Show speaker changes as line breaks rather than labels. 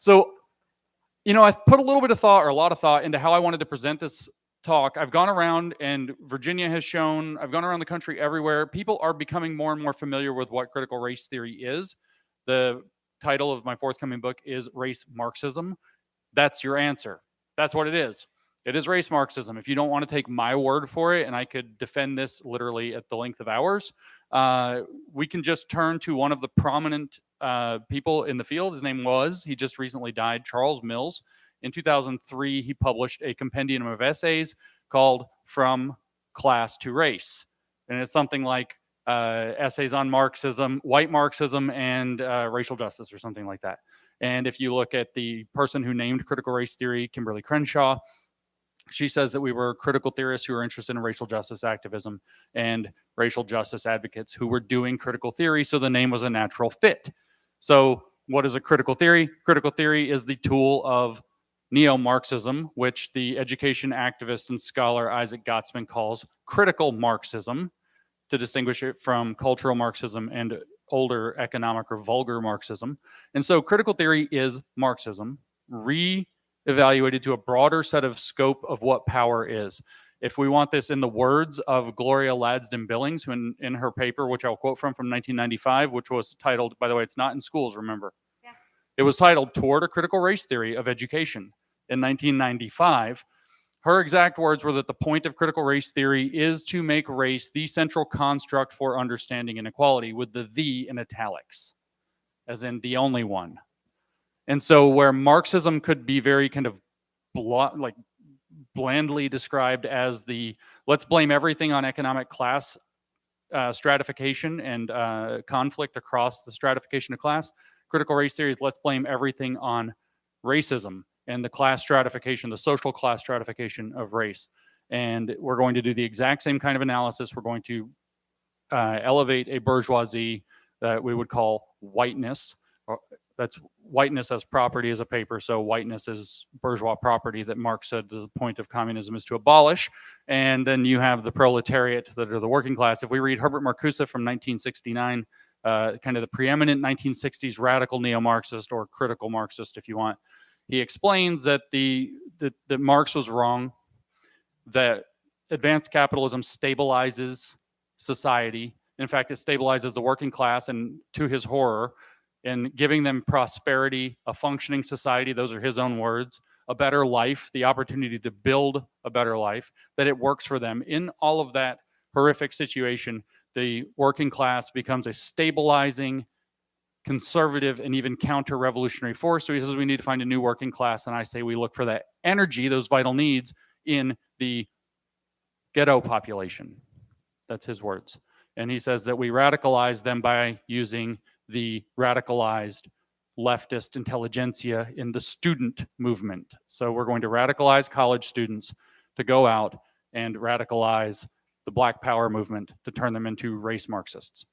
So, I've put a little bit of thought, or a lot of thought, into how I wanted to present this talk. I've gone around, and Virginia has shown, I've gone around the country everywhere. People are becoming more and more familiar with what critical race theory is. The title of my forthcoming book is Race Marxism. That's your answer. That's what it is. It is race Marxism. If you don't want to take my word for it, and I could defend this literally at the length of hours, we can just turn to one of the prominent people in the field. His name he just recently died, Charles Mills. In 2003, he published a compendium of essays called From Class to Race. And it's something like essays on Marxism, white Marxism, and racial justice, or something like that. And if you look at the person who named critical race theory, Kimberly Crenshaw, she says that we were critical theorists who were interested in racial justice activism and racial justice advocates who were doing critical theory, so the name was a natural fit. So what is a critical theory? Critical theory is the tool of neo-Marxism, which the education activist and scholar Isaac Gottesman calls critical Marxism, to distinguish it from cultural Marxism and older economic or vulgar Marxism. And so critical theory is Marxism, evaluated to a broader set of scope of what power is. If we want this in the words of Gloria Ladson-Billings, who in her paper, which I'll quote from 1995, which was titled, by the way, it's not in schools, remember. Yeah. It was titled Toward a Critical Race Theory of Education in 1995. Her exact words were that the point of critical race theory is to make race the central construct for understanding inequality, with the in italics, as in the only one. And so where Marxism could be very kind of blandly described as let's blame everything on economic class stratification and conflict across the stratification of class, critical race theory is let's blame everything on racism and the class stratification, the social class stratification of race. And we're going to do the exact same kind of analysis. We're going to elevate a bourgeoisie that we would call whiteness. That's whiteness as property as a paper. So whiteness is bourgeois property that Marx said the point of communism is to abolish. And then you have the proletariat that are the working class. If we read Herbert Marcuse from 1969, kind of the preeminent 1960s radical neo-Marxist, or critical Marxist if you want, he explains that that Marx was wrong, that advanced capitalism stabilizes society. In fact, it stabilizes the working class, and to his horror, in giving them prosperity, a functioning society, those are his own words, a better life, the opportunity to build a better life, that it works for them. In all of that horrific situation, the working class becomes a stabilizing, conservative, and even counter-revolutionary force. So he says we need to find a new working class, and I say we look for that energy, those vital needs, in the ghetto population. That's his words. And he says that we radicalize them by using the radicalized leftist intelligentsia in the student movement. So we're going to radicalize college students to go out and radicalize the Black Power movement to turn them into race Marxists.